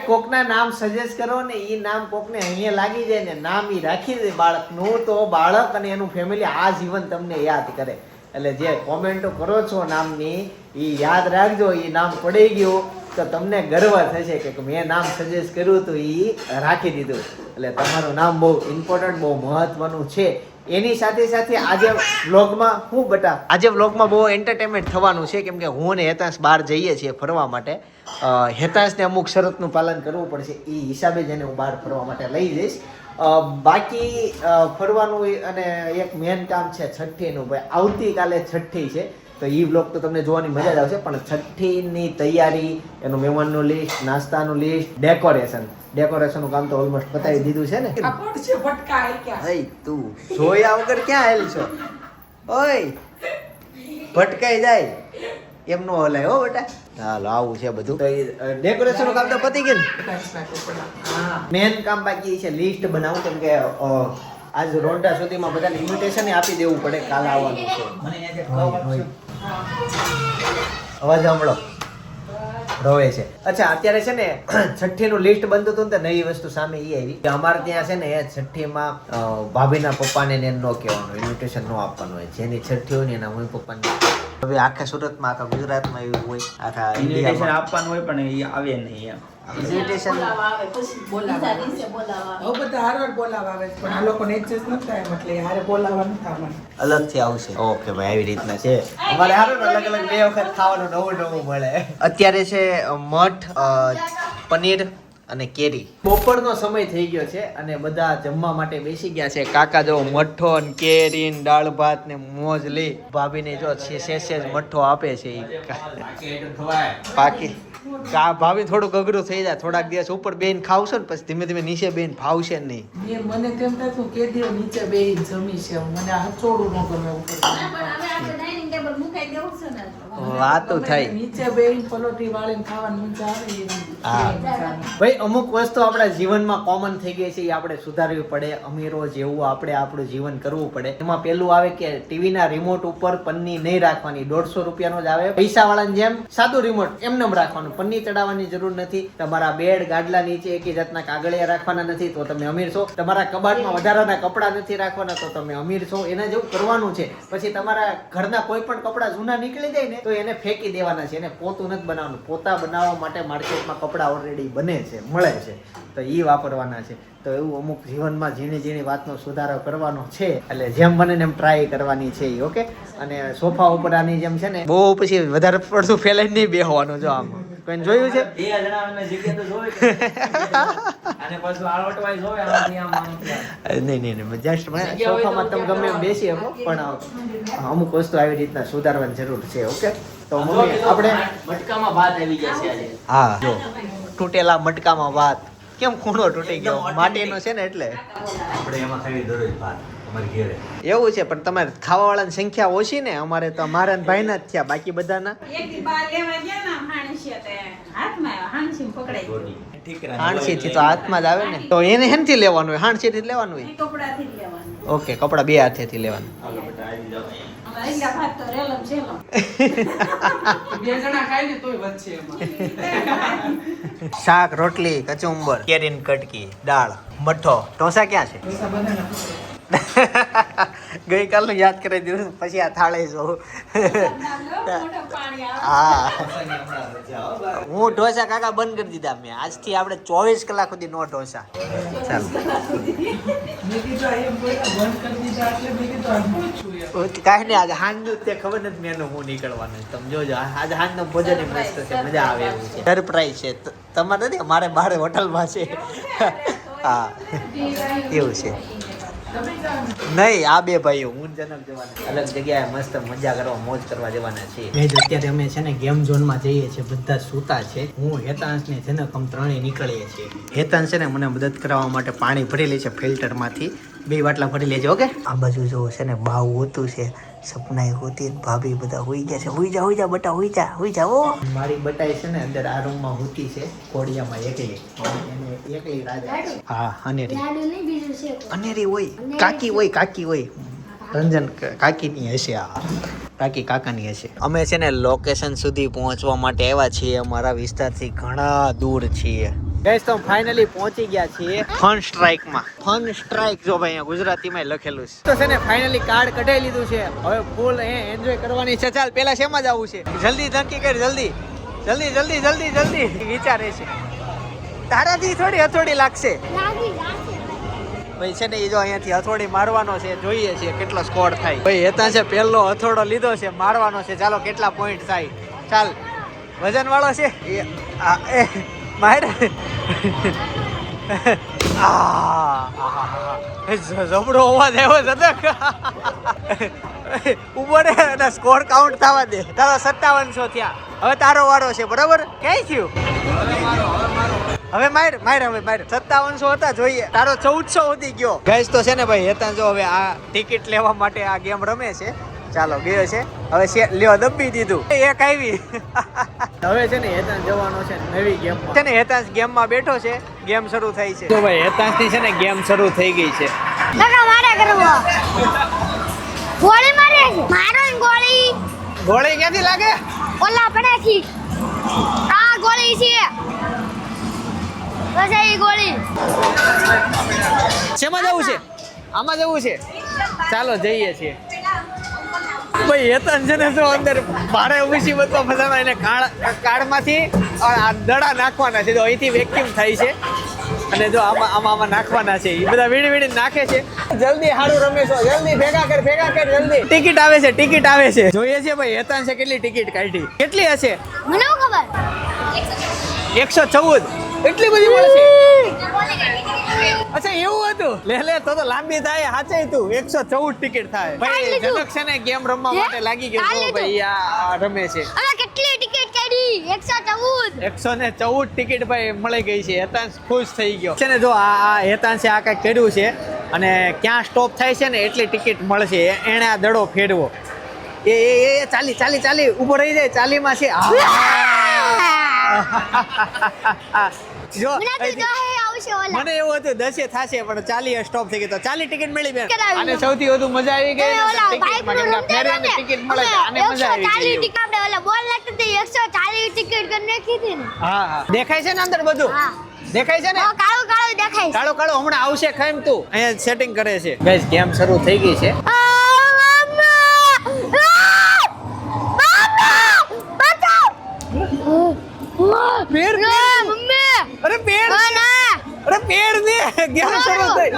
કોકના નામ સજેસ્ટ કરો ને એ નામ કોકને અહીંયા લાગી જાય ને નામ ઈ રાખી દે બાળકનું, તો બાળક અને એનું ફેમિલી આ જીવન તમને યાદ કરે. એટલે જે કોમેન્ટો કરો છો નામની એ યાદ રાખજો. એ નામ પડી ગયું તો તમને ગર્વ થશે કે મેં નામ સજેસ્ટ કર્યું તો એ રાખી દીધું. એટલે તમારું નામ બહુ ઇમ્પોર્ટન્ટ, બહુ મહત્વનું છે. એની સાથે સાથે આજે વ્લોગમાં આજે વ્લોગમાં બહુ એન્ટરટેનમેન્ટ થવાનું છે, કેમ કે હું અને હેતાંશ બહાર જઈએ છીએ ફરવા માટે. હેતાંશને અમુક શરતનું પાલન કરવું પડશે, એ હિસાબે જ એને હું બહાર ફરવા માટે લઈ જઈશ. બાકી ફરવાનું અને એક મેન કામ છે છઠ્ઠીનું. ભાઈ આવતીકાલે છઠ્ઠી છે તો એ વ્લોગ તો તમને જોવાની મજા જ આવશે, પણ છઠ્ઠીની તૈયારી, એનું મહેમાનનું લિસ્ટ, નાસ્તાનું લિસ્ટ, ડેકોરેશનનું કામ તો ઓલમોસ્ટ પતાવી દીધું છે ને. તું જોયા વગર ક્યાં આવેલી છો? ઓય ભટકાઈ જાય એમ નો હલાય હો બેટા. હાલો આવું છે બધું. ડેકોરેશનનું કામ તો પતી ગયું ને. મેન કામ બાકી છે લિસ્ટ બનાવું, કેમ કે આજ રોંડા સુધીમાં બધાને ઇન્વિટેશન આપી દેવું પડે, કાલે આવવાનું છે. અવાજ સાંભળો, રોવે છે. અચ્છા અત્યારે છે ને છઠ્ઠીનું લિસ્ટ બનતું હતું ને નવી વસ્તુ સામે એ આવી કે અમારે ત્યાં છે ને છઠ્ઠીમાં ભાભીના પપ્પાને ને ન કહેવાનું, ઇન્વિટેશન ન આપવાનું હોય. જેની છઠ્ઠી હોય ને એના મમ્મી પપ્પાને. હવે આખા સુરતમાં, આખા ગુજરાતમાં એવું હોય, આખા ઇન્ડિયામાં આપવાનું હોય, પણ એ આવે નહીં એમ. ઇન્વિટેશન અલગથી આવશે. ઓકે ભાઈ, આવી રીતના છે અમારે. હારું અલગ અલગ 2 વખત ખાવાનું નવું મળે. અત્યારે છે મઠ, પનીર અને કેરી. બપોરનો સમય થઈ ગયો છે અને બધા જમવા માટે બેસી ગયા છે. કાકા જો મઠ્ઠો ને કેરી ને દાળ ભાત ને મોજ લઈ ભાભીને જો સેજ મઠ્ઠો આપે છે. બાકી ભાભી થોડુંક અઘરું થઈ જાય, થોડાક દિવસ ઉપર બેન ખાવશો ને પછી ધીમે ધીમે નીચે બેન ફાવશે નહીં. મને તેમ થતું કે દેવ નીચે બેન જમી છે, મને હચોડું ન ગમે ઉપર. વાતો થાય નીચે બેન પલોટી વાળીને ખાવાની મજા આવે. ભાઈ અમુક વસ્તુ આપણા જીવનમાં કોમન થઈ ગઈ છે, એ આપણે સુધારવી પડે. અમીરો જેવું આપણે આપણું જીવન કરવું પડે. એમાં પેલું આવે કે ટીવીના રિમોટ ઉપર પન્ની નહીં રાખવાની. 150 રૂપિયાનો જ આવે, પૈસા વાળાની જેમ સાદું રિમોટ એમને રાખવાનું, પન્ની ચડાવવાની જરૂર નથી. તમારા બેડ ગાડલા નીચે એક જાતના કાગળિયા રાખવાના નથી તો તમે અમીર છો. તમારા કબાટમાં વધારાના કપડાં નથી રાખવાના તો તમે અમીર છો. એના જેવું કરવાનું છે. પછી તમારા ઘરના કોઈ પણ કપડાં જૂના નીકળી જાય ને તો એને ફેંકી દેવાના છે. એને પોતું નથી બનાવવાનું. પોતા બનાવવા માટે માર્કેટમાં કપડાં ઓલરેડી બને છે, મળે છે, તો એ વાપરવાના છે. તો એવું અમુક જીવનમાં ઝીણી ઝીણી વાતનો સુધારો કરવાનો છે, એટલે જેમ બને એમ ટ્રાય કરવાની છે. ઓકે. અને સોફા ઉપર આની જેમ છે ને બહુ પછી વધારે પડતું ફેલાઈ નહીં બેહવાનું. જો આમ કોઈ જોયું છે? નહીં જસ્ટ સોફામાં તમે ગમે એમ બેસી શકો, પણ અમુક વસ્તુ આવી રીતના સુધારવાની જરૂર છે. ઓકે. તો મમ્મી આપણે મટકામાં ભાત આવી ગયા છે આજે. હા જો તૂટેલા મટકામાં ભાત. કેમ ખૂણો તૂટી ગયો? માટીનો છે ને એટલે આપણે એમાં ખાલી દરરોજ ભાત અમારી ઘરે. એવું છે, પણ તમારે ખાવા વાળાની સંખ્યા ઓછી ને. અમારે તો અમારા ભાઈના જ થયા, બાકી બધાના હાણસી થી તો હાથમાં જ આવે ને. તો એને હેનથી લેવાનું હોય? હાણસી થી લેવાનું હોય? ઓકે, કપડા 2 હાથેથી લેવાનું. શાક, રોટલી, કચુંબર, કેરીની કટકી, દાળ, મઠ્ઠો. ઢોસા ક્યાં છે? ગઈકાલનું યાદ કરી દીધું, પછી આ થાળે જો. હા, હું ઢોસા કાકા બંધ કરી દીધા મેં. આજથી આપણે 24 કલાક સુધી નો ઢોસા. કાંઈ નહીં, આજે હાંજનું તે ખબર નથી મેનુ હું નીકળવાનું. તમે જોજો, આજે હાંજનું ભોજન મસ્ત છે, મજા આવે એવું છે. સરપ્રાઈઝ છે તમારે નથી, મારે બારે હોટલમાં છે. હા એવું છે. નહીં, આ 2 ભાઈઓ હું જનક જવાના અલગ જગ્યાએ મસ્ત મજા કરવા, મોજ કરવા જવાના છીએ. અત્યારે અમે છે ને ગેમ ઝોનમાં જઈએ છીએ, બધા સૂતા છે. હું હેતાંશ ને જનક અમે 3 નીકળીએ છીએ. હેતાંશ છે ને મને મદદ કરવા માટે પાણી ભરી લે છે ફિલ્ટરમાંથી. 2 બાટલા ભરી લેજો. ઓકે. આ બાજુ જો છે ને બાવ હોતું છે, સપનાએ હોતી, ભાભી બધા હોઈ ગયા છે. હોઈ જા બટા, હોઈ જા. ઓ મારી બટાઈ છે ને અંદર આ રૂમમાં હોતી છે, કોડિયામાં એકલી. એને એકલી રાજા. હા, અનેરી હોય, કાકી હોય. રંજન કાકીની હશે. આ કાકી કાકાની હશે. અમે છે ને લોકેશન સુધી પહોંચવા માટે આવ્યા છીએ. અમારા વિસ્તારથી ઘણા દૂર છીએ. ગાઈસ તો ફાઇનલી પહોંચી ગયા છીએ ફન સ્ટ્રાઇક માં. ફન સ્ટ્રાઇક જો ભાઈ અહીંયા ગુજરાતીમાં લખેલું છે. તો છે ને ફાઇનલી કાર્ડ કઢાઈ લીધું છે. હવે ફૂલ એન્જોય કરવાની છે. ચાલ પેલા શેમાં જવું છે? જલ્દી ધનકી કર, જલ્દી જલ્દી જલ્દી જલ્દી જલ્દી. વિચારે છે તારાથી થોડી હથોડી લાગશે ભાઈ. છે ને એ જો અહીંયાથી હથોડી મારવાનો છે. જોઈએ છે કેટલો સ્કોર થાય. ભાઈ હેતા છે પહેલો હથોડો લીધો છે, મારવાનો છે. ચાલો કેટલા પોઈન્ટ થાય. ચાલ વજન વાળો છે માર. જબડો અવાજ આવ્યો છે. ઉભો રે અને સ્કોર કાઉન્ટ થવા દે. તારો 5700 થયા. હવે તારો વારો છે. બરાબર ક્યાંય થયું? હવે માર માર હવે માર. 5700 હતા જોઈએ. તારો 1400 સુધી ગયો. ગાઈસ તો છે ને ભાઈ હેતા જો હવે આ ટિકિટ લેવા માટે આ ગેમ રમે છે. ચાલો ગયો છે. હવે લ્યો દબી દીધું. એક આવી. હવે છે ને હેતાંશ જવાનો છે નવી ગેમમાં. છે ને હેતાંશ ગેમમાં બેઠો છે. ગેમ શરૂ થઈ છે. તો ભાઈ હેતાંશની છે ને ગેમ શરૂ થઈ ગઈ છે. કાકા મારે કરવો. ગોળી મારે છે. મારો ને ગોળી. ગોળી ક્યાંથી લાગે? ઓલા પડાથી. આ ગોળી છે. બસ એ ગોળી. શેમાં જવું છે? આમાં જવું છે. ચાલો જઈએ છીએ. ભાઈ હેતાંશ છે ને જો અંદર ભારે મુસીબતમાં ફસાણા. એને કાળમાંથી દડા નાખવાના છે. જો અહીંથી વેક્યુમ થાય છે અને જો આમાં નાખવાના છે. એ બધા વીડી વીડી નાખે છે. જલ્દી હારું રમેશો, જલ્દી ભેગા કર જલ્દી. ટિકિટ આવે છે, ટિકિટ આવે છે. જોઈએ છે ભાઈ હેતાંશે કેટલી ટિકિટ કાઢી. કેટલી હશે? મને ખબર 114. એટલી બધી મળશે? અચ્છા એવું હતું. લે તો લાંબી થાય. સાચે તું 114 ટિકિટ થાય. ભાઈ જનક છે ને ગેમ રમવા માટે લાગી ગયો. જો ભાઈ આ રમે છે. અમે કેટલી ટિકિટ કાઢી? 114 ટિકિટ ભાઈ મળી ગઈ છે. હેતાંશ ખુશ થઈ ગયો છે ને. જો આ હેતાંશે આ કઈ કર્યું છે અને ક્યાં સ્ટોપ થાય છે ને એટલી ટિકિટ મળશે. એને આ દડો ફેરવો. એ ચાલી ઊભો રહી જાય. ચાલીમાં છે. જો મને એવું હતું 10 થશે પણ 40 સ્ટોપ થઈ ગયો. તો 40 ટિકિટ મળી બેન. આને સૌથી વધુ મજા આવી ગઈ ટિકિટ મળે. આને મજા આવી ગઈ. બોલ લાગતી 140 ટિકિટ કરી નાખી હતી ને. હા દેખાય છે ને અંદર બધું? દેખાય છે ને? કાળું દેખાય. કાળો હમણાં આવશે. ખાઈમ તું અહીંયા સેટિંગ કરે છે. ગાઈસ ગેમ શરૂ થઈ ગઈ છે. પેર અરે પેર અરે પેર દે. ગેમ શરૂ થઈ.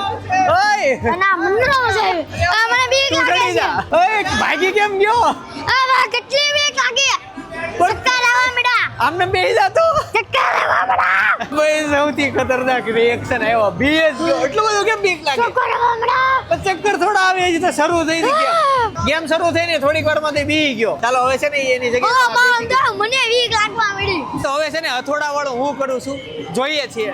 ઓય ના મને મજા આવી. મને બીક લાગે છે. ઓય ભાગી કેમ ગયો? આ કેટલી બીક લાગે. ચક્કર આવવા મળ્યા. આમને બેહી જાતો. ચક્કર આવવા મળ્યા. ભાઈ સૌથી ખતરનાક રિએક્શન આવ્યો. બીએસ ગયો. એટલું બધું કેમ બીક લાગે? ચક્કર આવવા મળ્યા. પણ ચક્કર થોડા આવે છે તો શરૂ થઈ ગઈ ગેમ શરૂ થઈ ને થોડીક વારમાં તે બી ગયો. ચાલો હવે છે ને એની જગ્યાએ મને બીક લાગવા મળી. તો હવે છે ને હથોડા વાળો હું કરું છું. જોઈએ છીએ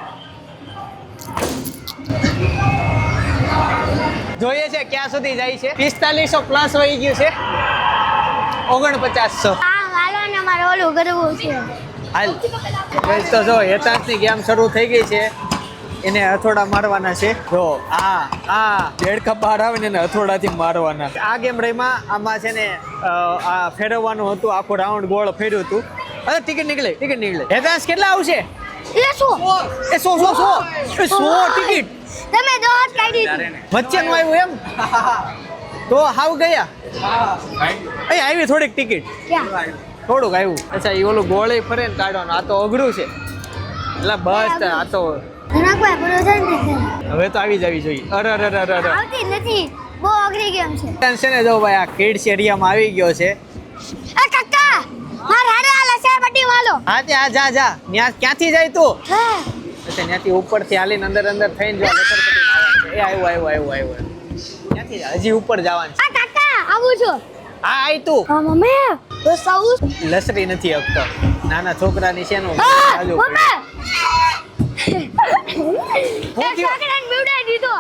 ક્યાં સુધી જાય છે. 4500 પ્લસ વહી ગયું છે. 4900. હા હાલો ને મારે ઓલું કરવું છે. હાલ તો જો હેતાંશની ગેમ શરૂ થઈ ગઈ છે. એને હથોડા મારવાના છે. જો આ દેડકા બહાર આવે ને એને હથોડાથી મારવાના. આ ગેમ રહીમાં આમાં છે ને આ ફેરવવાનું હતું. આખું રાઉન્ડ ગોળ ફેર્યું હતું. અરે ટિકિટ નીકળે. હેતાંશ કેટલા આવશે? એ શું? એ 100 ટિકિટ તમે દોત કાઢી હતી. વચ્ચેનું આવ્યું એમ? તો હાવ ગયા. અહીં આવી થોડીક ટિકિટ. ક્યાં? થોડુંક આવ્યું. અચ્છા એ ઓલું ગોળે ફરે ને કાઢવાનું. આ તો અઘરું છે. એટલે બસ આ તો ધનકભાઈ બોલો છે ને. હવે તો આવી જવી જોઈએ. અરે આવતી નથી. બહુ અઘરી ગેમ છે. છે ને જો ભાઈ આ કિડ્સ એરિયામાં આવી ગયો છે. એ કાકા માર હારે આ લસર પટ્ટી વાલો. હા જા ત્યાં ક્યાંથી જાય તું? હા ત્યાંથી ઉપરથી હાલીને અંદર થઈને જો લસરપટ્ટી આવવાનું છે. એ આવ્યો. ત્યાંથી હજી ઉપર જવાનું છે. આ કાકા આવું છું. હા આય તું. હા મમ્મી તો સાઉસ લસરી નથી આપતો. નાના છોકરાની છે નું મમ્મી હું છોકરાને બીવડાવી દીધો.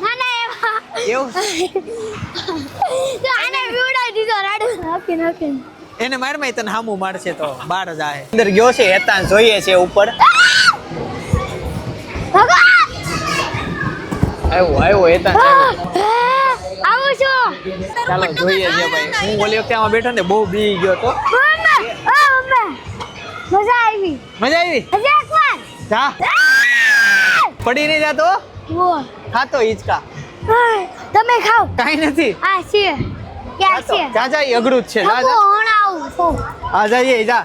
નાના એવા એવું તો આને બીવડાવી દીધો. રાડુ નાખી એને મારમાય તને હામું મારશે તો બાર જાય. અંદર ગયો છે હેતાંશ. જોઈએ છે ઉપર. ભગવાન આવ્યો હેતાંશ. આવું છું. ચાલો જોઈએ છે ભાઈ. હું ઓલી વખતે આમાં બેઠો ને બહુ બી ગયો તો. મમ્મી મજા આવી. મજા આવી? હજી એકવાર જા પડી નહીં જાતો વો ખાતો હિંચકા તમે ખાઓ કાઈ નથી આ છે ક્યાં છે જા જા એ અઘરું જ છે જા હું જા આવું આ જઈએ જા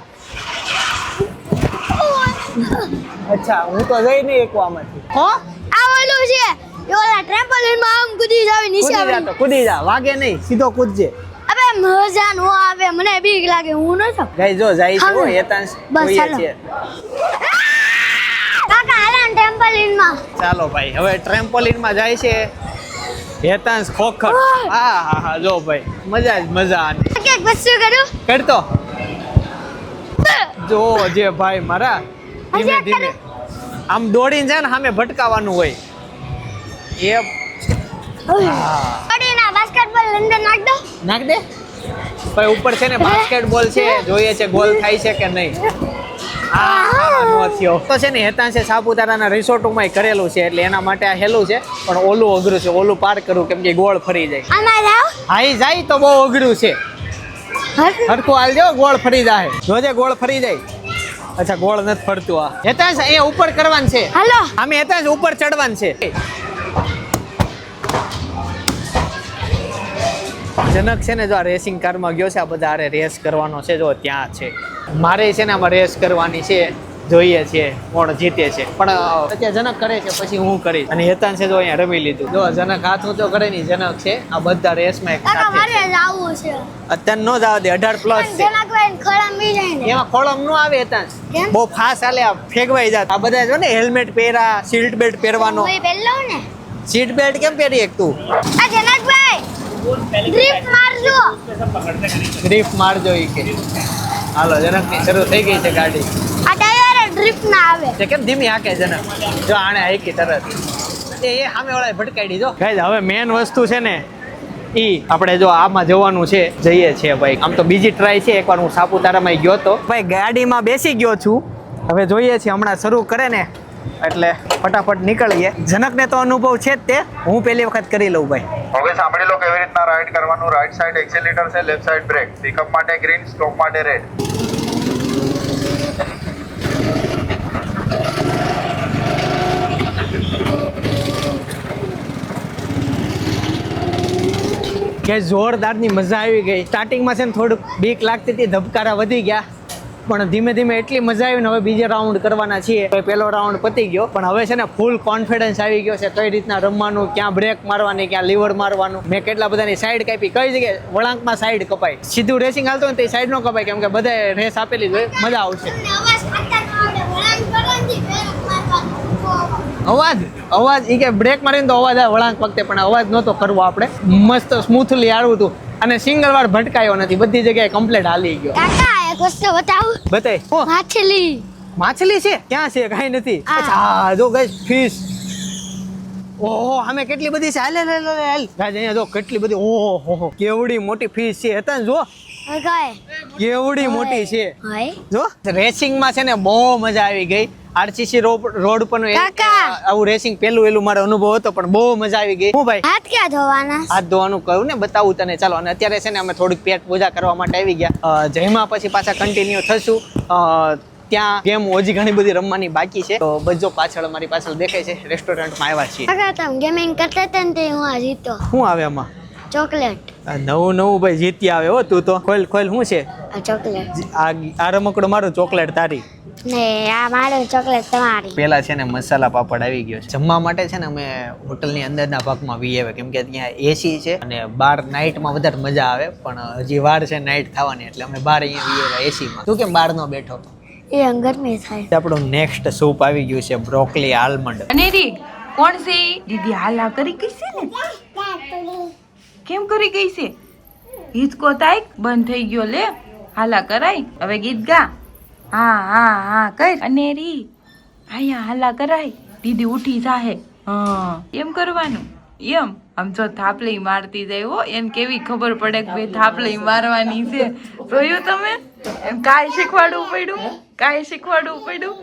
અચ્છા હું તો જઈ નહીં એકવામાંથી હો આ ઓલું છે એ ઓલા ટ્રેમ્પોલિન માં આમ કૂદી જાવ નીચે કૂદી જા તો કૂદી જા વાગે નહીં સીધો કૂદજે અબે મજા નો આવે મને બીક લાગે હું ન થાઉં ગઈ જો જાય છે હા. હેતાંશ બસ, જોઈએ ચાલો. છે કાકા હાલા ટ્રેમ્પોલિન માં ચાલો ભાઈ હવે ટ્રેમ્પોલિન માં જાય છે હેતાંશ ખોખર હા હા હા જો ભાઈ મજા જ મજા આની કે વસ્તુ કરું કરતો જો જે ભાઈ મારા ધીમે હજી ધીમે આમ દોડીને જાય ને સામે ભટકાવાનું હોય એ પડીના બાસ્કેટબોલ અંદર નાખ દો નાખ દે ભાઈ ઉપર છે ને બાસ્કેટબોલ છે જોઈએ છે ગોલ થાય છે કે નહીં નો થયો તો છે ને હેતાંશે સાપુતારાના રિસોર્ટમાં કરેલું છે એટલે એના માટે આ હેલું છે પણ ઓલું અઘરું છે ઓલું પાર કરવું કેમ કે ગોળ ફરી જાય આમાં જાવ હા ઈ જાય તો બહુ અઘરું છે હરખું હાલજો ગોળ ફરી જાય જોજે ગોળ ફરી જાય અચ્છા ગોળ નથી ફરતું આ હેતાંશ અહીંયા ઉપર કરવાનું છે હાલો આમે હેતાંશ ઉપર ચડવાનું છે જનક છે ને જો આ રેસિંગ કારમાં ગયો છે આ બધા આરે રેસ કરવાનો છે જો ત્યાં છે મારે છે ને આમાં રેસ કરવાની છે જોઈએ છે કોણ જીતે છે પણ અત્યારે જનક કરે છે પછી હું કરીશ અને હેતાંશ છે જો અહીંયા રમી લીધું જો જનક હાથ ઊંચો કરે ની જનક છે આ બધા રેસમાં એક કાકા સાથે મારે જાવું છે અત્યારે નો જવા દે 18 પ્લસ છે જનકભાઈ ખળમ બી જાય ને એમાં ખોળમ નો આવે હેતાંશ કેમ? બહુ ફાસ્ટ હાલે આ ફેગવાઈ જાત આ બધા જો ને હેલ્મેટ પહેરા સીટ બેલ્ટ પહેરવાનો હું પહેલો ને સીટ બેલ્ટ કેમ પહેરી એક તું આ જનકભાઈ ડ્રિફ્ટ મારજો ગ્રીફ મારજો ઈ કે હાલો જનકની શરૂ થઈ ગઈ છે ગાડી આ ટાયર ડ્રિફ્ટ ના આવે તે કેમ ધીમી હાકે જનક જો આણે હાકી તરત એ સામે વાળાએ ભટકાડી જો ગાઈઝ હવે મેન વસ્તુ છે ને ઈ આપણે જો આમાં જવાનું છે જઈએ છીએ ભાઈ આમ તો બીજી ટ્રાય છે એકવાર હું સાપુતારામાં ગયો તો ભાઈ ગાડીમાં બેસી ગયો છું હવે જોઈએ છીએ હમણાં શરૂ કરે ને એટલે ફટાફટ નીકળીએ જનકને તો અનુભવ છે જ તે હું પહેલી વખત કરી લઉં ભાઈ હવે સાંભળી લો કેવી રીતના રાઈડ કરવાનું રાઈટ સાઈડ એક્સેલેટર છે લેફ્ટ સાઈડ બ્રેક પિકઅપ માટે ગ્રીન સ્ટોપ માટે રેડ કે જોરદારની મજા આવી ગઈ સ્ટાર્ટિંગમાં છે ને થોડુંક બીક લાગતી હતી ધબકારા વધી ગયા પણ ધીમે ધીમે એટલી મજા આવી ને હવે બીજો રાઉન્ડ કરવાના છીએ તો પહેલો રાઉન્ડ પતી ગયો પણ હવે છે ને ફૂલ કોન્ફિડન્સ આવી ગયો છે કઈ રીતના રમવાનું ક્યાં બ્રેક મારવાની ક્યાં લીવર મારવાનું મેં કેટલા બધાની સાઈડ કાપી કઈ જગ્યાએ વળાંકમાં સાઈડ કપાય સીધું રેસિંગ હાલતો હોય તો સાઈડ નો કપાય કેમ કે બધાએ રેસ આપેલી જ હોય મજા આવશે અવાજ ખાતા આવડે વળાંક કરવાથી બ્રેક મારવાનું અવાજ ઈ કે બ્રેક મારીને તો અવાજ આવે વળાંક વખતે પણ અવાજ નહોતો કરવો આપણે મસ્ત સ્મૂથલી આવડું હતું અને સિંગલ વાર ભટકાયો નથી બધી જગ્યાએ કમ્પ્લીટ હાલી ગયો કાકા એક વસ્તુ બતાવું બતાય હું માછલી માછલી છે ક્યાં છે કાંઈ નથી આ. અચ્છા હા, જો ગાઈસ ફિશ ઓહો અમે કેટલી બધી છે હાલ હાલ હાલ હાલ ગાઈસ અહીંયા જો કેટલી બધી ઓહો હો કેવડી મોટી ફિશ છે હતા ને જો ગાય કેવડી મોટી છે હાય જો રેસિંગમાં છે ને બહુ મજા આવી ગઈ આરસીસી રોડ પરનું કાકા. આવું રેસિંગ પેલું મારો અનુભવ હતો પણ બહુ મજા આવી ગઈ હું ભાઈ હાથ ક્યાં ધોવાના હાથ ધોવાનું કહ્યું ને બતાવું તને ચાલો અને અત્યારે છે ને અમે થોડીક પેટ પૂજા કરવા માટે આવી ગયા જયમાં પછી પાછા કન્ટિન્યુ થશું ત્યાં ગેમ હજી ઘણી બધી રમવાની બાકી છે તો બજો પાછળ અમારી પાછળ દેખાય છે રેસ્ટોરન્ટમાં આવ્યા છીએ કાકા તમે ગેમિંગ કરતા હતા ને તે હું આ જીતો શું આવે આમાં ચોકલેટ નવું ભાઈ જીતી આવે હો તું તો ખોલ શું છે આ ચોકલેટ આ રમકડું મારું ચોકલેટ તારી ને આ મારું ચોકલેટ તમારી પેલા છે ને મસાલા પાપડ આવી ગયો છે જમવા માટે છે ને અમે હોટલની અંદરના ભાગમાં વી આવે કેમ કે ત્યાં એસી છે અને બહાર નાઇટમાં વધારે મજા આવે પણ હજી વાર છે નાઇટ થવાની એટલે અમે બહાર અહીંયા વી આવ્યા એસીમાં તું કેમ બહાર નો બેઠો એ ગરમી થાય આપણું નેક્સ્ટ સૂપ આવી ગયું છે બ્રોકલી આલમંડ અનેરી કોણ છે ઈ? દીદી હાલા કરી ગઈ છે ને કેમ કરી ગઈ છે હિચકો થાય બંધ થઈ ગયો લે હાલા કરાય હવે ગીત ગા હા કર અનેરી આયા હાલા કરાય દીદી ઉઠી જાહે હા એમ કરવાનું એમ આમ જો થાપલી મારતી જાય હો એને કેવી ખબર પડે કે ભાઈ થાપલી મારવાની છે જોયું તમે એમ કાંઈ શીખવાડવું પડ્યું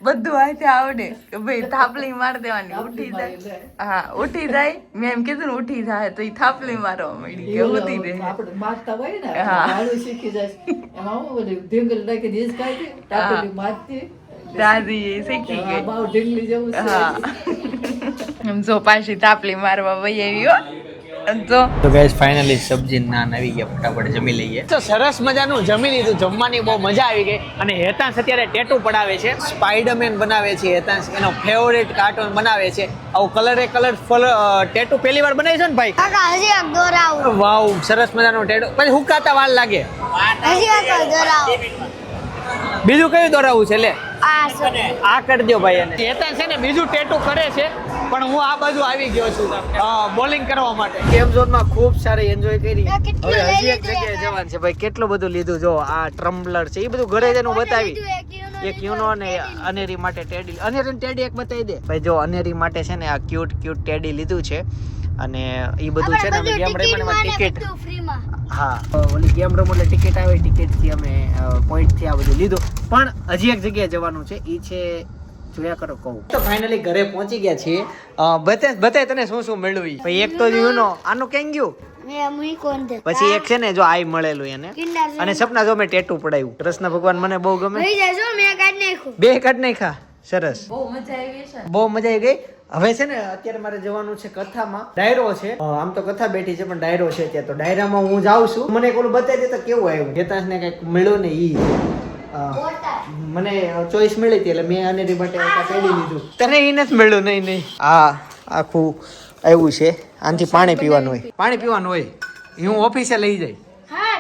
બધું હાથે આવડે કે ભાઈ થાપલી માર દેવાની ઉઠી જાય હા ઉઠી જાય મેં એમ કીધું ને ઉઠી જાય તો ઈ થાપલી મારવા મળી કે ઉઠી દે આપણે મારતા હોય ને હા. ભાડું શીખી જાય એમાં હું બધું ઢીંગલ નાખી દીસ ખાઈ ટાપેલી મારતી દાદી એ શીખી ગઈ. બાવ ઢીંગલી જેવું છે. હા એમ જો પાછી તાપલી મારવા વહી આવી હો. તો ગાઈસ ફાઇનલી સબ્જી નાન આવી ગયા, ફટાફટ જમી લઈએ. તો સરસ મજાનું જમી લીધું, જમવાની બહુ મજા આવી ગઈ. અને હેતાંશ અત્યારે ટેટુ પડાવે છે, સ્પાઈડરમેન બનાવે છે હેતાંશ, એનો ફેવરેટ કાર્ટૂન બનાવે છે. આવું કલરફુલ ટેટુ પહેલી વાર બનાવી છે ને ભાઈ? કાકા હજી એક દોરાવું. વાવ, સરસ મજાનો ટેટુ. પછી હુકાતા વાર લાગે. હજી એક દોરાવું. બીજું કયું દોરાવું છે? લે આ શું? આ કરી દો ભાઈ. એને હેતાંશ છે ને બીજું ટેટુ કરે છે, પણ હું આ બાજુ આવી ગયો છું બોલિંગ કરવા માટે. ગેમ ઝોન માં ખૂબ સારી એન્જોય કરી. મેં કેટલું હવે હજી લઈ એક લીધું જગ્યાએ યાર. જવાનું છે ભાઈ. કેટલું બધું લીધું જો. આ ટ્રમ્બલર છે, એ બધું ઘરે જઈને હું બતાવી. એક યુનો અને અનેરી માટે ટેડી. અનેરી ટેડી એક બતાવી દે ભાઈ. જો અનેરી માટે છે ને આ ક્યુટ ટેડી લીધું છે. અને એ બધું છે ને અમે ગેમ રમવાની ટિકિટ. ફ્રીમાં. હા, ઓલી ગેમ રમો એટલે ટિકિટ આવે, ટિકિટ થી અમે પોઈન્ટ થી આ બધું લીધું. પણ હજી એક જગ્યાએ જવાનું છે, ઈ છે જોયા કરો કહું. તો ફાઇનલી ઘરે પહોંચી ગયા છીએ. બતાય તને શું શું મળ્યું ઈ. ભાઈ એક તો યુનો આનું કેમ ગયું. મેં મુઈ કોણ દે. પછી એક છે ને જો આઈ મળેલું એને. કિંડર અને સપના જો મેં ટેટુ પડાવ્યું. કૃષ્ણ ભગવાન મને બહુ ગમે. થઈ જાય જો મેં કાઢ નાખ્યું. બે કાઢ નાખ્યા. સરસ, બહુ મજા આવી છે. બહુ મજા આવી ગઈ. હવે છે ને અત્યારે મારે જવાનું છે કથામાં. ડાયરો છે, આમ તો કથા બેઠી છે પણ ડાયરો છે ત્યાં. તો ડાયરામાં હું જાઉં છું. મને એક ઓલું બતાવી દે તો કેવું આવ્યું. હેતાંશને કંઈક મળ્યું ને ઈ મને ચોઈસ મળી હતી એટલે મેં આને માટે પેડી લીધું. તને ઈ નથી મળ્યું? નહીં. આ આખું આવ્યું છે. આનાથી પાણી પીવાનું હોય. પાણી પીવાનું હોય. હું ઓફિસે લઈ જાય. હા.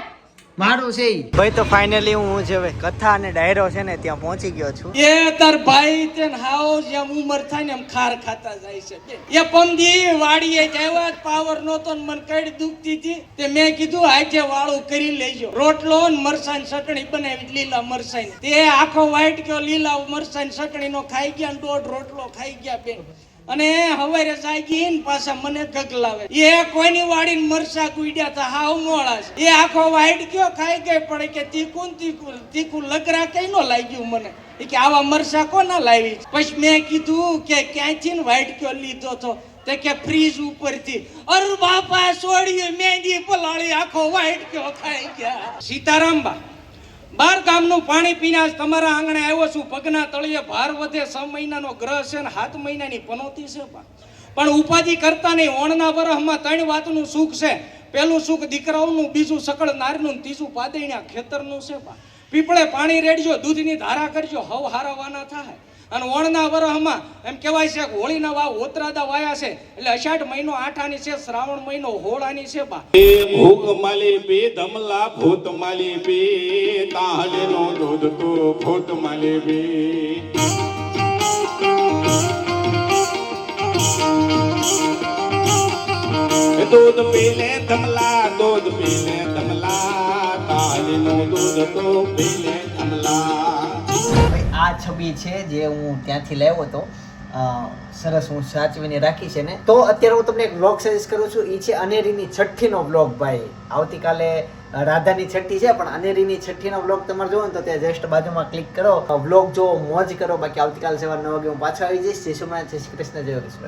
મારું છે ઈ. ભાઈ તો ફાઇનલી હું છે હવે કથા અને ડાયરો છે ને ત્યાં પહોંચી ગયો છું. એ તાર ભાઈ તે હાઉસ જેમ ઉમર થાય ને એમ ખાર ખાતા જાય છે. એ પમદી વાડીએ આવ્યા પાવર નહોતો ને મને કઈ દુખતી હતી તે મેં કીધું આજે વાળું કરી લેજો. રોટલો ને મરસાની ચટણી બનાવી લીલા મરસાની. તે આખો વાઈટ કયો લીલા મરસાની ચટણી નો ખાઈ ગયા ને 1.5 રોટલો ખાઈ ગયા બેન. અને હવારે જાગી ને પાછા મને ગગલાવે. એ કોઈની વાડીને મરસા ગુડ્યા તા હાવ મોળા છે. એ આખો વાઈટ કયો ખાઈ ગઈ પડે કે તીખું લગરા કઈ નો લાગ્યું મને. કે આવા મરસા કોના લાવી. પછી મેં કીધું કે ક્યાંથી ને વાઈટ કયો લીધો તો તે કે ફ્રીજ ઉપરથી. અરે બાપા છોડ્યું મેંદી પલાળી આખો વાઈટ કયો ખાઈ ગયા. સીતારામ બા 12 ગામનું પાણી પીને આજ તમારા આંગણે આવ્યો છું. પગના તળિયે ભાર વધે. 6 મહિનાનો ગ્રહ છે ને 7 મહિનાની પનોતી છે બા. પણ ઉપાધિ કરતા નહીં. ઓણના વરહમાં 3 વાતનું સુખ છે. પહેલું સુખ દીકરાઓનું, બીજું સકળ નારીનું, ત્રીજું પાદણિયા ખેતરનું છે બા. પીપળે પાણી રેડજો, દૂધની ધારા કરજો, હવ હારાવાના થાય. અને ઓણના વરહમાં એમ કહેવાય છે કે હોળીના વાવ ઓતરાદા વાયા છે એટલે અષાઢ મહિનો આઠાની છે, શ્રાવણ મહિનો હોળાની છે બા. ભૂખ માલી પી ધમલા ભૂત માલી પી તાહડનો દૂધ તો ભૂત માલી પી. દૂધ પીલે ધમલા, દૂધ પીલે ધમલા, તાહડનો દૂધ તો પીલે ધમલા. ભાઈ આ છબી છે જે હું ત્યાંથી લાવ્યો હતો. સરસ, હું સાચવીને રાખી છે ને. તો અત્યારે હું તમને એક વ્લોગ સજેસ્ટ કરું છું. એ છે અનેરીની છઠ્ઠીનો વ્લોગ ભાઈ. આવતીકાલે રાધાની છઠ્ઠી છે પણ અનેરીની છઠ્ઠીનો વ્લોગ તમારે જોવો ને તો ત્યાં જસ્ટ બાજુમાં ક્લિક કરો, વ્લોગ જો મોજ કરો. બાકી આવતીકાલે સવારે 9 વાગે હું પાછો આવી જઈશ. જય સોમનાથ, જય શ્રી કૃષ્ણ, જય યોગેશ્વર.